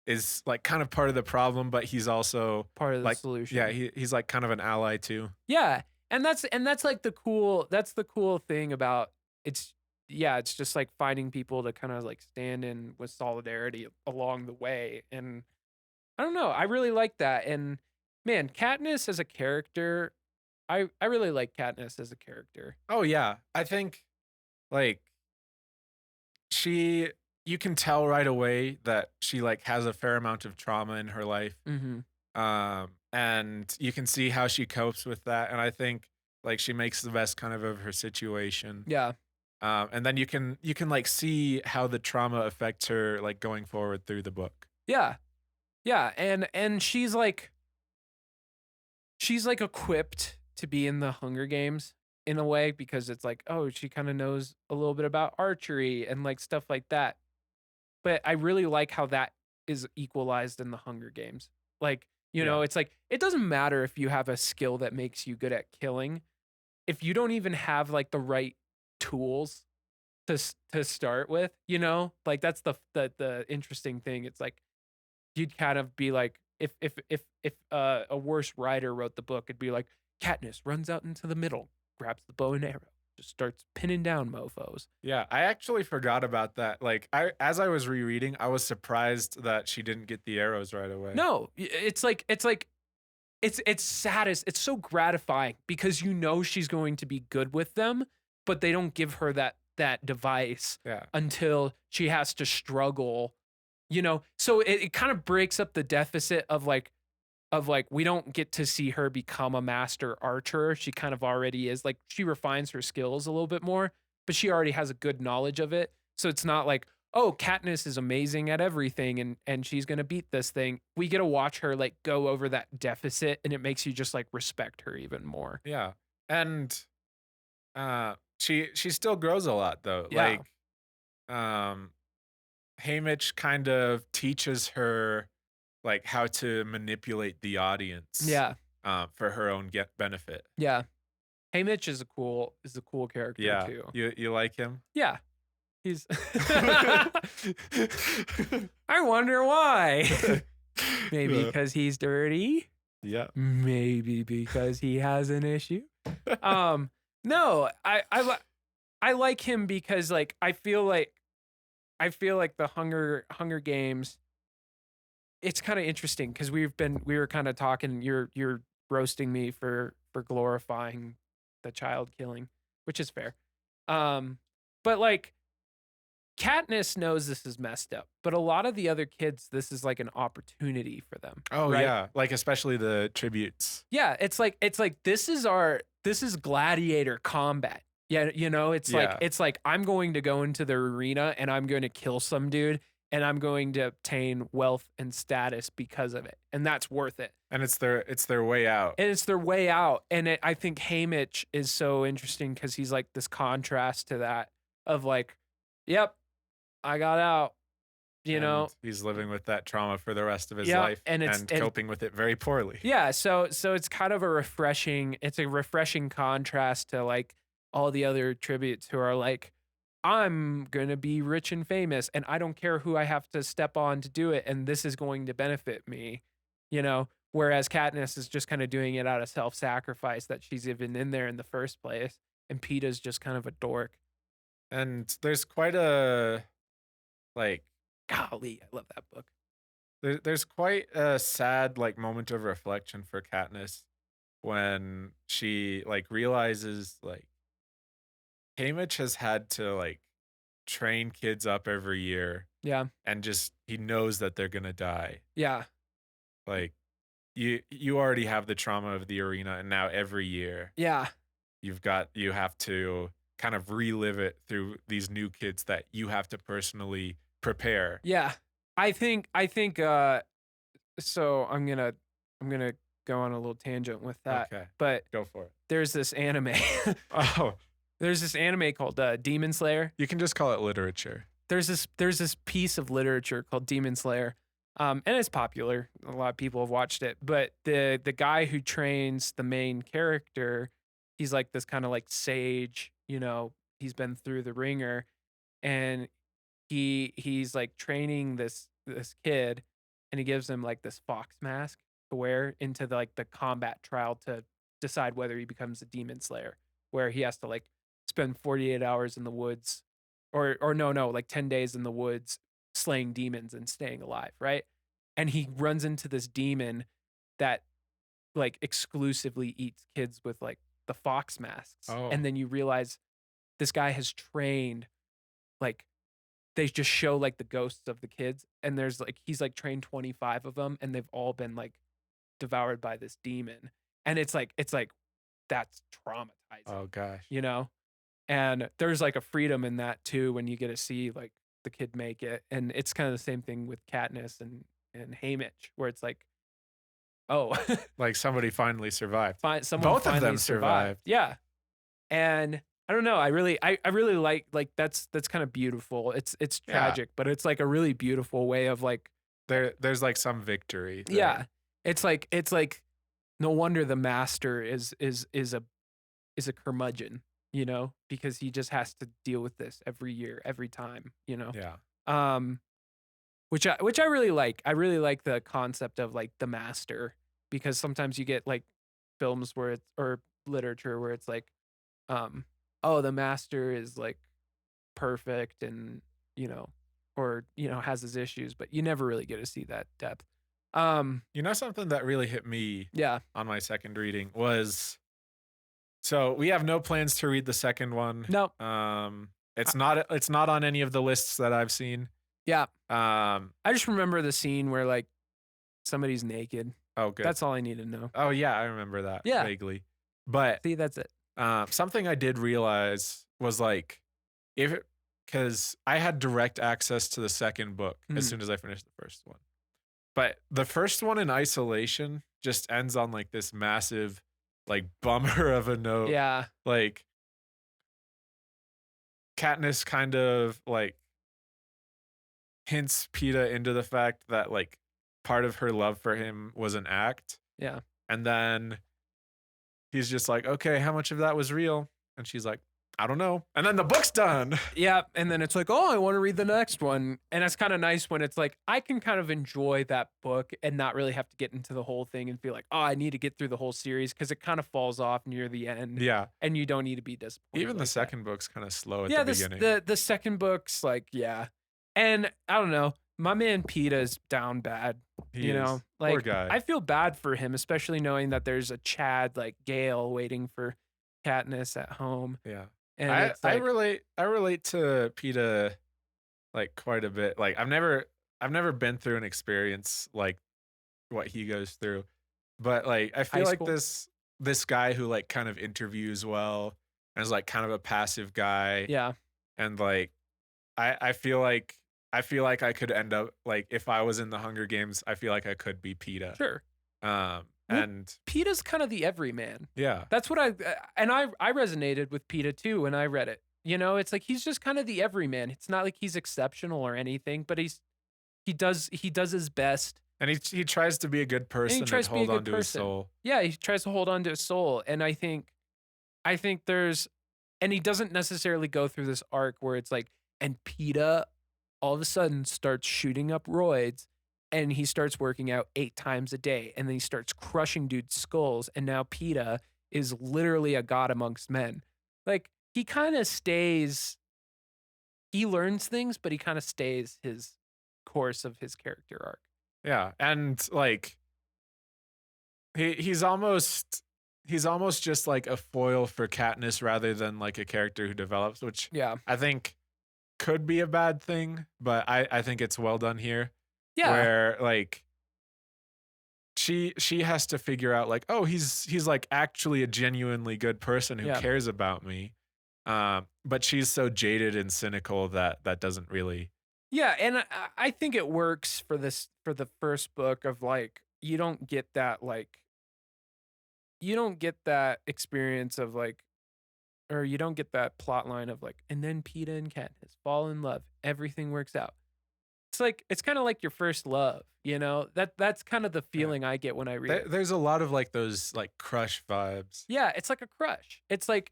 is like kind of part of the problem, but he's also part of the like, solution. Yeah, he's like kind of an ally too. Yeah. And that's like the cool thing about it's just like finding people to kind of like stand in with solidarity along the way. And I don't know, I really like that. And man, Katniss as a character, I really like Katniss as a character. Oh yeah, I think like you can tell right away that she like has a fair amount of trauma in her life. Mm-hmm. And you can see how she copes with that. And I think like she makes the best kind of her situation. Yeah. And then you can like see how the trauma affects her like going forward through the book. Yeah. Yeah. And she's like equipped to be in the Hunger Games in a way because it's like, oh, she kind of knows a little bit about archery and like stuff like that. But I really like how that is equalized in the Hunger Games. Like, it's like, it doesn't matter if you have a skill that makes you good at killing. If you don't even have like the right tools to start with, like that's the interesting thing. It's like, you'd kind of be like, if a worse writer wrote the book, it'd be like, Katniss runs out into the middle, grabs the bow and arrow, just starts pinning down mofos. Yeah, I actually forgot about that. Like as I was rereading, I was surprised that she didn't get the arrows right away. No, it's saddest. It's so gratifying because she's going to be good with them, but they don't give her that device until she has to struggle, So it kind of breaks up the deficit of like of like, we don't get to see her become a master archer. She kind of already is. Like, she refines her skills a little bit more, but she already has a good knowledge of it. So it's not like, oh, Katniss is amazing at everything and she's going to beat this thing. We get to watch her like go over that deficit, and it makes you just like respect her even more. Yeah. And she still grows a lot though. Yeah. Like Hamish kind of teaches her like how to manipulate the audience. Yeah. For her own benefit. Yeah. Hamish is a cool character too. You like him? Yeah. He's I wonder why. Maybe because he's dirty. Yeah. Maybe because he has an issue. No, I like him because like I feel like the Hunger Games, it's kind of interesting because we were kind of talking, you're roasting me for glorifying the child killing, which is fair. But like Katniss knows this is messed up, but a lot of the other kids, this is like an opportunity for them. Oh right? yeah, like especially the tributes. Yeah, it's like this is gladiator combat. Yeah, you know, it's like I'm going to go into the arena and I'm going to kill some dude and I'm going to obtain wealth and status because of it, and that's worth it. And it's their way out. And it's their way out. And I think Hamish is so interesting because he's like this contrast to that of like, yep, I got out, you know. He's living with that trauma for the rest of his Yeah, life and coping with it very poorly. Yeah, so it's kind of a refreshing contrast to like all the other tributes who are like, I'm going to be rich and famous and I don't care who I have to step on to do it, and this is going to benefit me, you know. Whereas Katniss is just kind of doing it out of self-sacrifice that she's even in there in the first place, and Peeta's just kind of a dork. And there's quite a like, golly, I love that book. There's quite a sad like moment of reflection for Katniss when she like realizes like Hamish has had to like train kids up every year. Yeah. And just he knows that they're gonna die. Yeah. Like you already have the trauma of the arena, and now every year Yeah. you have to kind of relive it through these new kids that you have to personally prepare. Yeah. I think so I'm gonna go on a little tangent with that. Okay. But Go for it. there's this anime. Oh. There's this anime called Demon Slayer. You can just call it literature. There's this piece of literature called Demon Slayer. And it's popular. A lot of people have watched it. But the guy who trains the main character, he's like this kind of like sage, you know, he's been through the ringer, and he's like training this kid, and he gives him like this fox mask to wear into the combat trial to decide whether he becomes a demon slayer, where he has to like spend 48 hours in the woods or no, like 10 days in the woods slaying demons and staying alive, right? And he runs into this demon that like exclusively eats kids with like the fox masks. Oh. And then you realize this guy has trained, like, they just show like the ghosts of the kids, and there's like he's like trained 25 of them, and they've all been like devoured by this demon. And it's like that's traumatizing. Oh gosh. You know? And there's like a freedom in that too when you get to see like the kid make it. And it's kind of the same thing with Katniss and Hamish, where it's like, oh, like somebody finally survived. Someone Both finally of them survived. Yeah. And I don't know. I really like that's kind of beautiful. It's tragic, but it's like a really beautiful way of like there's like some victory there. Yeah. It's like no wonder the master is a curmudgeon, you know, because he just has to deal with this every year, every time, you know. Yeah. Which I really like. I really like the concept of like the master, because sometimes you get like films where it's, or literature where it's like, oh, the master is like perfect and, you know, or, you know, has his issues, but you never really get to see that depth. You know, something that really hit me on my second reading was, so we have no plans to read the second one. No. It's not on any of the lists that I've seen. Yeah. I just remember the scene where like somebody's naked. Oh, good. That's all I need to know. Oh, yeah, I remember that Yeah. vaguely. But See, that's it. something I did realize was like, because I had direct access to the second book as Mhm. soon as I finished the first one. But the first one in isolation just ends on like this massive, like bummer of a note. Yeah. Like Katniss kind of like hints Peeta into the fact that like part of her love for him was an act. Yeah. And then he's just like, okay, how much of that was real? And she's like, I don't know. And then the book's done. Yeah. And then it's like, oh, I want to read the next one. And it's kind of nice when it's like, I can kind of enjoy that book and not really have to get into the whole thing and feel like, oh, I need to get through the whole series because it kind of falls off near the end. Yeah. And you don't need to be disappointed. Even the like second book's kind of slow at that. the Yeah, beginning. the second book's like, yeah. And I don't know. My man Peeta's down bad. He you is. know, Poor like guy. I feel bad for him, especially knowing that there's a Chad like Gale waiting for Katniss at home. Yeah. And I it's like, I relate to Peeta like quite a bit. Like I've never been through an experience like what he goes through. But like I feel High like school? this guy who like kind of interviews well and is like kind of a passive guy. yeah, And like I feel like I could end up like if I was in the Hunger Games, I feel like I could be Peeta. sure. Well, And Peeta's kind of the everyman. yeah. That's what I resonated with Peeta too when I read it. You know, it's like he's just kind of the everyman. It's not like he's exceptional or anything, but he does his best. And he tries to be a good person and, tries to be a hold good on to his person. soul. Yeah, he tries to hold on to his soul, and I think there's, and he doesn't necessarily go through this arc where it's like, and Peeta all of a sudden starts shooting up roids, and he starts working out 8 times a day, and then he starts crushing dudes' skulls, and now Peeta is literally a god amongst men. Like he kind of stays, he learns things, but he kind of stays his course of his character arc. Yeah. And like he's almost just like a foil for Katniss rather than like a character who develops, which Yeah. I think could be a bad thing, but I think it's well done here. Yeah. Where like she has to figure out like, oh, he's like actually a genuinely good person who Yeah. cares about me. But she's so jaded and cynical that doesn't really. Yeah, and I think it works for the first book of like you don't get that experience of like, or you don't get that plot line of like, and then Peeta and Katniss fall in love, everything works out. It's kind of like your first love, you know? That's kind of the feeling I get when I read it. There's a lot of like those like crush vibes. Yeah, it's like a crush. It's like,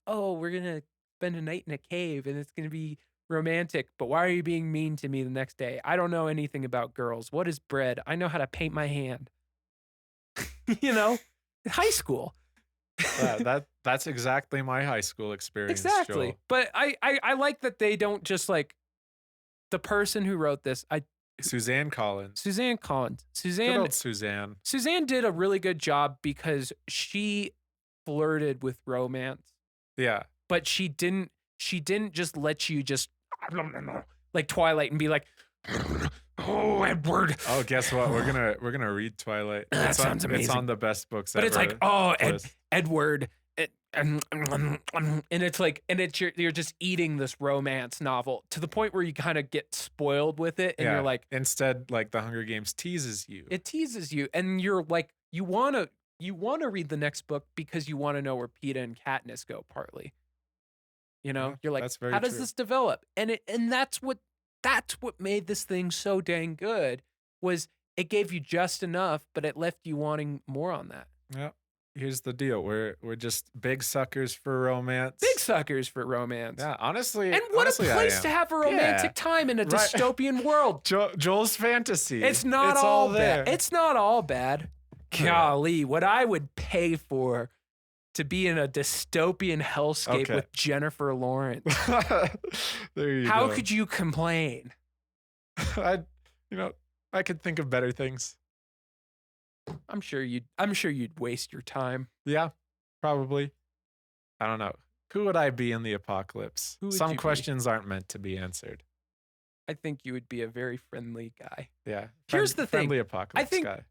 oh, we're gonna spend a night in a cave and it's gonna be romantic, but why are you being mean to me the next day? I don't know anything about girls. What is bread? I know how to paint my hand. You know, high school. That's exactly my high school experience. Exactly. Joel. But I like that they don't just like the person who wrote this. Suzanne Collins. Suzanne Good old Suzanne. Suzanne did a really good job because she flirted with romance, Yeah. but she didn't just let you just like Twilight and be like, oh, Edward. Oh, guess what? We're gonna read Twilight. That It's sounds amazing. It's on the best books But ever. it's like, oh, list. Edward. And it's like, and it's you're just eating this romance novel to the point where you kind of get spoiled with it, and Yeah. you're like, Instead, like the Hunger Games teases you. it teases you, and you're like, you wanna read the next book because you want to know where Peeta and Katniss go. Partly, you know, Yeah, you're like, that's very how does true. this develop? And that's what made this thing so dang good. Was it gave you just enough, but it left you wanting more on that. Yeah. Here's the deal. We're just big suckers for romance. Big suckers for romance. Yeah, honestly. And what honestly, a I place am. to have a romantic time in a Right. dystopian world. Joel's fantasy. It's not it's all there. bad. It's not all bad. Yeah. Golly, what I would pay for to be in a dystopian hellscape Okay. with Jennifer Lawrence. There you How go. could you complain? I could think of better things. I'm sure you'd waste your time. Yeah, probably. I don't know. Who would I be in the apocalypse? Who would Some you be? questions aren't meant to be answered. I think you would be a very friendly guy. Yeah. Here's the thing. Friendly apocalypse think- guy.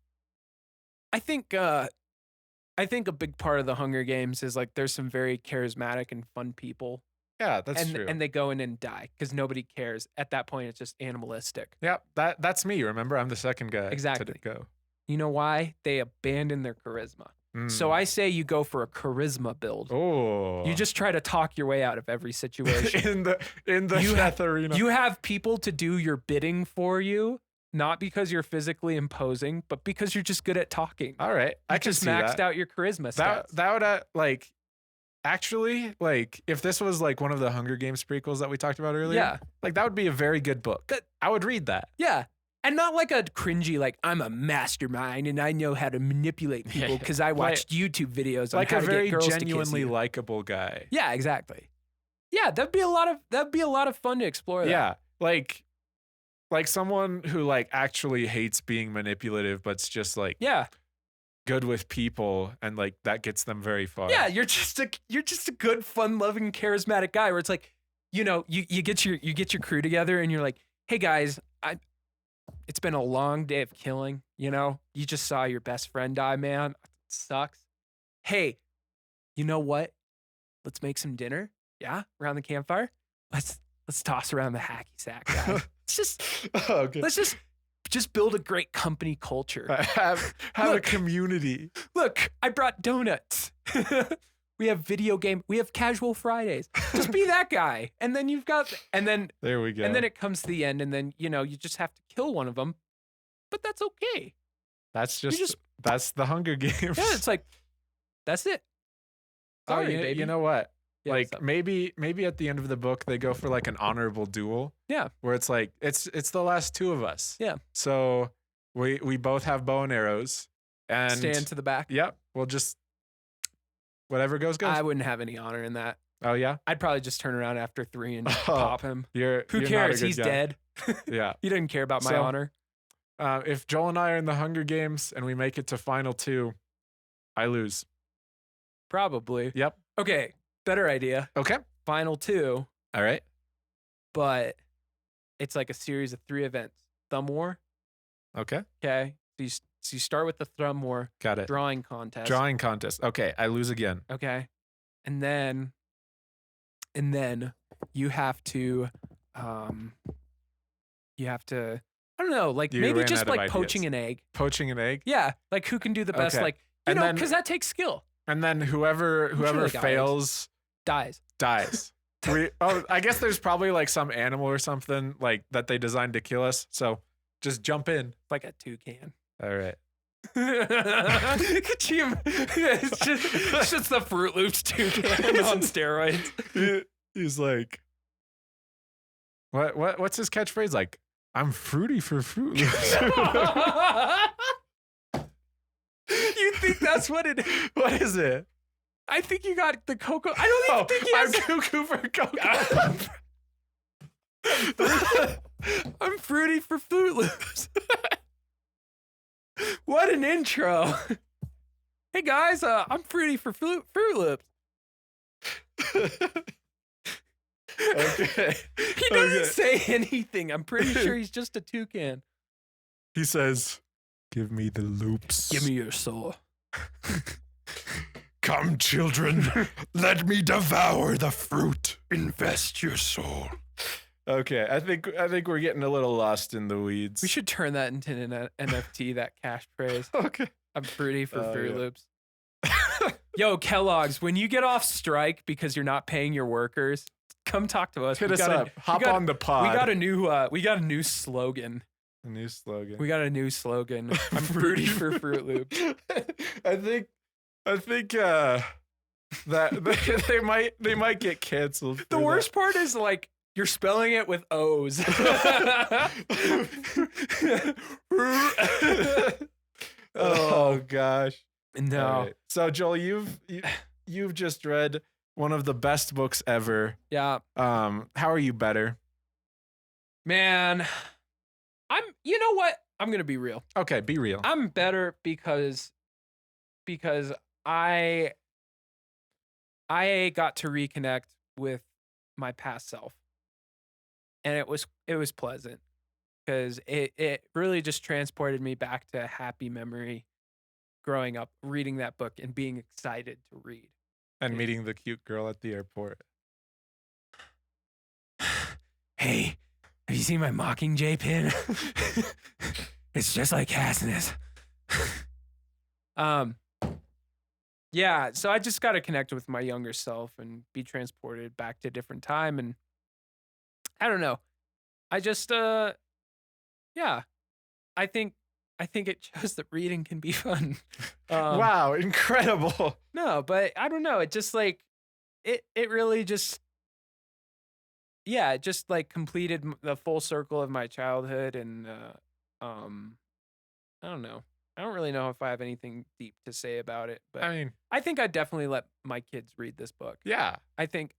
I think a big part of the Hunger Games is like there's some very charismatic and fun people. Yeah, that's true. And they go in and die because nobody cares. At that point, it's just animalistic. Yeah, that's me. Remember, I'm the second guy Exactly. to go. You know why? They abandon their charisma. So I say you go for a charisma build. Oh, You just try to talk your way out of every situation. in the death arena. You have people to do your bidding for you, not because you're physically imposing, but because you're just good at talking. All right, I just can see maxed that. out your charisma stats. That would like actually like if this was like one of the Hunger Games prequels that we talked about earlier. Yeah. like that would be a very good book. I would read that. Yeah. And not like a cringy, like, I'm a mastermind and I know how to manipulate people because I watched YouTube videos on Like how a to very get girls to kiss genuinely you. likable guy. Yeah, exactly. Yeah, that'd be a lot of fun to explore that. Yeah, like someone who like actually hates being manipulative, but's just like Yeah. good with people, and like that gets them very far. Yeah, you're just a good, fun-loving, charismatic guy where it's like, you get your crew together and you're like, hey guys, it's been a long day of killing, you just saw your best friend die, man. It sucks. Hey, you know what? Let's make some dinner. Yeah, around the campfire. Let's toss around the hacky sack, guys. Let's just build a great company culture. have a community. Look, I brought donuts. We have video game. We have casual Fridays. Just be that guy. And then There we go. And then it comes to the end, and then you just have to kill one of them. But that's okay. That's that's the Hunger Games. Yeah, it's like that's it. Sorry, baby. You know what? Yeah, like so- maybe at the end of the book they go for like an honorable duel. Yeah. Where it's like it's the last two of us. Yeah. So we both have bow and arrows and Stand to the back. Yep. We'll just whatever goes. I wouldn't have any honor in that. Oh yeah. I'd probably just turn around after 3 and pop him. Who Who not a cares? good He's guy. dead. Yeah. He doesn't care about my So- honor. If Joel and I are in the Hunger Games and we make it to final 2, I lose. Probably. Yep. Okay. Better idea. Okay. Final 2, All right. but it's like a series of 3 events. Thumb war. Okay. Okay. So you start with the thumb war Got it. drawing contest. Drawing contest. Okay. I lose again. Okay. And then you have to I don't know, like You maybe ran just out of like poaching ideas. an egg. Poaching an egg. Yeah, like who can do the best, Okay. like And then- because that takes skill. And then whoever sure they got fails Dies. dies. I guess there's probably like some animal or something like that they designed to kill us. So just jump in. Like a toucan. All right. Could you? It's just the Fruit Loops toucan on steroids. He's like, what's his catchphrase? Like, I'm fruity for Fruit Loops. You think that's what it is? What is it? I think you got the cocoa. I don't even think he I'm has. cuckoo for cocoa. I'm fruity for Fruit Loops. What an intro. Hey guys, I'm fruity for Fruit Loops. Okay. He doesn't say anything. I'm pretty sure he's just a toucan. He says, "Give me the loops. Give me your soul. Come, children, let me devour the fruit. Invest your soul." Okay, I think we're getting a little lost in the weeds. We should turn that into an NFT, that cash praise. Okay. I'm fruity for Fruit yeah. Loops. Yo, Kellogg's, when you get off strike because you're not paying your workers, come talk to us. Hit us up. Hop on the pod. We got a new slogan. a new slogan. We got a new slogan. I'm fruity for Fruit Loops. I think that they might get canceled. The for worst part is like you're spelling it with O's. that. Oh gosh. No. All right. So Joel, you've just read one of the best books ever. Yeah. How are you better? Man, you know what? I'm going to be real. Okay, be real. I'm better because I got to reconnect with my past self. And it was pleasant because it really just transported me back to a happy memory growing up, reading that book and being excited to read. And meeting the cute girl at the airport. Hey, have you seen my Mockingjay pin? It's just like Cass's. Yeah, so I just got to connect with my younger self and be transported back to a different time. And I don't know. I just, yeah, I think it shows that reading can be fun. Wow, incredible. No, but I don't know. It just like, it really just, yeah, it just like completed the full circle of my childhood. And, I don't know. I don't really know if I have anything deep to say about it, but I mean, I think I'd definitely let my kids read this book. yeah. I think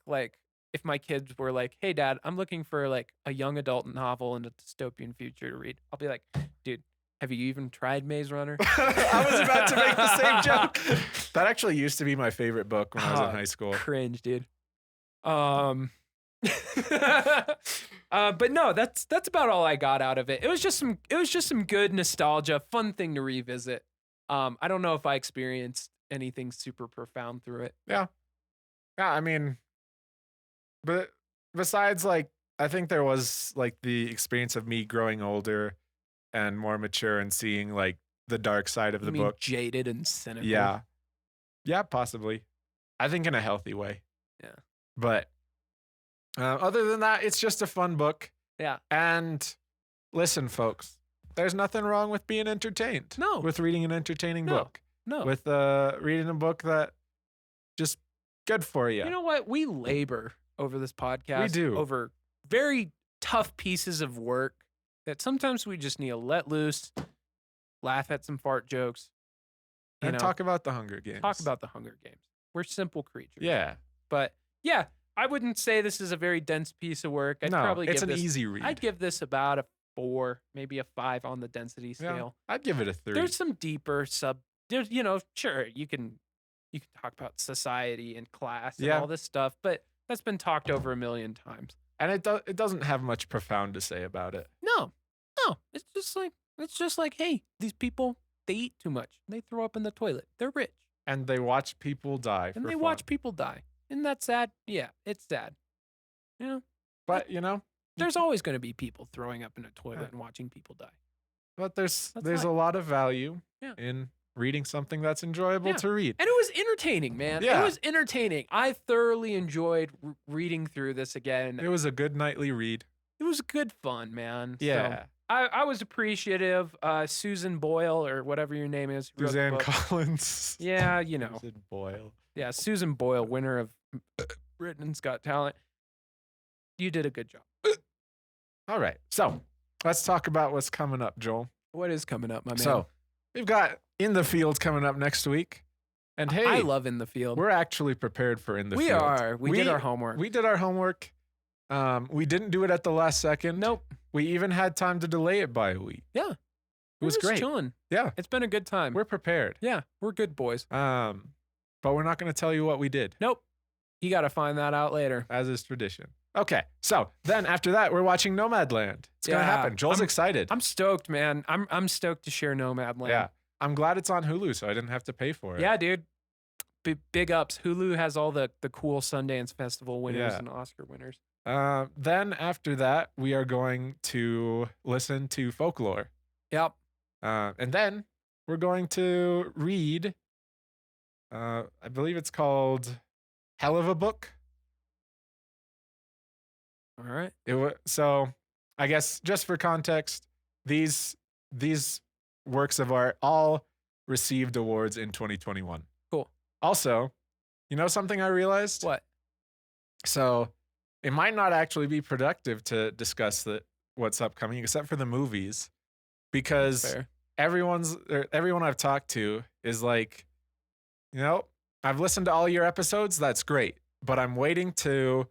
like if my kids were like, "Hey dad, I'm looking for like a young adult novel in a dystopian future to read." I'll be like, "Dude, have you even tried Maze Runner?" I was about to make the same joke. That actually used to be my favorite book when I was in high school. Cringe, dude. But no, that's about all I got out of it. It was just some good nostalgia, fun thing to revisit. I don't know if I experienced anything super profound through it. Yeah, I mean, but besides, like, I think there was like the experience of me growing older and more mature and seeing like the dark side of the book. Jaded and cynical. Yeah, possibly. I think in a healthy way. Yeah. But other than that, it's just a fun book. Yeah. And listen, folks, there's nothing wrong with being entertained. No. With reading an entertaining book. No. With reading a book that just good for you. You know what? We labor over this podcast. We do. Over very tough pieces of work that sometimes we just need to let loose, laugh at some fart jokes. And talk about the Hunger Games. Talk about the Hunger Games. We're simple creatures. Yeah. But yeah, I wouldn't say this is a very dense piece of work. I'd probably it's give an this, easy read. I'd give this about a 4, maybe a 5 on the density scale. Yeah, I'd give it a 3. There's some deeper there's, sure, you can talk about society and class and all this stuff, but that's been talked over a million times. And it doesn't have much profound to say about it. No. It's just like, hey, these people, they eat too much. They throw up in the toilet. They're rich. And they watch people die. And they watch people die. Isn't that sad? Yeah, it's sad. But there's always going to be people throwing up in a toilet and watching people die. But there's a lot of value in reading something that's enjoyable to read. And it was entertaining, man. Yeah. It was entertaining. I thoroughly enjoyed reading through this again. It was a good nightly read. It was good fun, man. Yeah. So, I was appreciative. Susan Boyle, or whatever your name is. Suzanne Collins. Yeah, Susan Boyle. Yeah, Susan Boyle, winner of Britain's Got Talent. You did a good job. All right. So let's talk about what's coming up, Joel. What is coming up, my man? So we've got In the Field coming up next week. And hey, I love In the Field. We're actually prepared for In the Field. We are. We did our homework. We did our homework. We didn't do it at the last second. Nope. We even had time to delay it by a week. Yeah. It was great. Chilling. Yeah. It's been a good time. We're prepared. Yeah. We're good boys. But we're not going to tell you what we did. Nope. You got to find that out later. As is tradition. Okay. So then after that, we're watching Nomadland. It's going to happen. Joel's excited. I'm stoked, man. I'm stoked to share Nomadland. Yeah. I'm glad it's on Hulu, so I didn't have to pay for it. Yeah, dude. Big ups. Hulu has all the cool Sundance Festival winners and Oscar winners. Then after that, we are going to listen to Folklore. Yep. And then we're going to read, I believe it's called Hell of a Book. All right. So I guess just for context, these works of art all received awards in 2021. Cool. Also, something I realized? What? So it might not actually be productive to discuss what's upcoming, except for the movies, because everyone I've talked to is like, I've listened to all your episodes. That's great, but I'm waiting to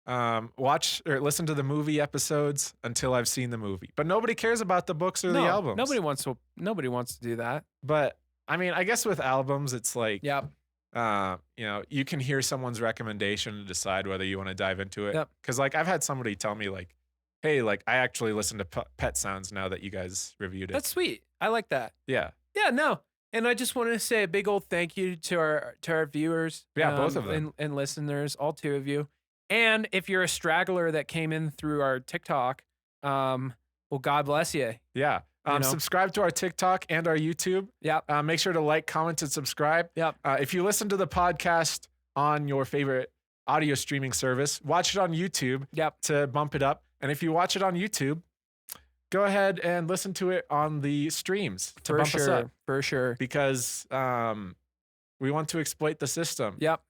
watch or listen to the movie episodes until I've seen the movie. But nobody cares about the books or the albums. Nobody wants to do that. But I mean, I guess with albums, it's like, yep. You can hear someone's recommendation to decide whether you want to dive into it. Yep. Because like I've had somebody tell me like, hey, like I actually listen to Pet Sounds now that you guys reviewed it. That's sweet. I like that. Yeah. Yeah, no. And I just want to say a big old thank you to our viewers. Yeah, both of them. And listeners, all 2 of you. And if you're a straggler that came in through our TikTok, well, God bless you. Yeah. Subscribe to our TikTok and our YouTube. Yep. Make sure to like, comment, and subscribe. Yep. If you listen to the podcast on your favorite audio streaming service, watch it on YouTube. Yep. To bump it up. And if you watch it on YouTube, go ahead and listen to it on the streams to bump us up. For sure. Because we want to exploit the system. Yep.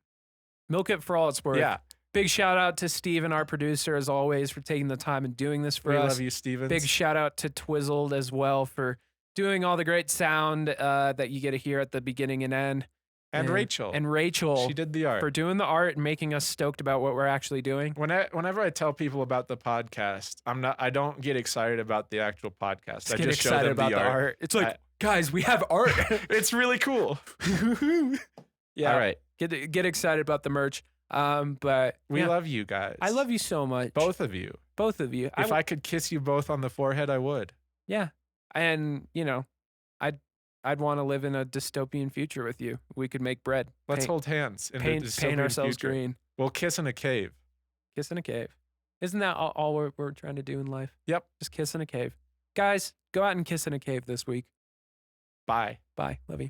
Milk it for all it's worth. Yeah. Big shout out to Steven, our producer, as always, for taking the time and doing this for us. We love you, Steven. Big shout out to Twizzled as well for doing all the great sound that you get to hear at the beginning and end. And Rachel. And Rachel. She did the art. For doing the art and making us stoked about what we're actually doing. Whenever I tell people about the podcast, I don't get excited about the actual podcast. I get just show excited them about the art. It's like, guys, we have art. It's really cool. Yeah. All right. Get excited about the merch. But we love you guys. I love you so much. Both of you. Both of you. If I could kiss you both on the forehead, I would. Yeah. And, I'd want to live in a dystopian future with you. We could make bread. Let's hold hands. Paint ourselves future. green. We'll kiss in a cave. Kiss in a cave. Isn't that all we're trying to do in life? Yep. Just kiss in a cave. Guys, go out and kiss in a cave this week. Bye. Bye. Love you.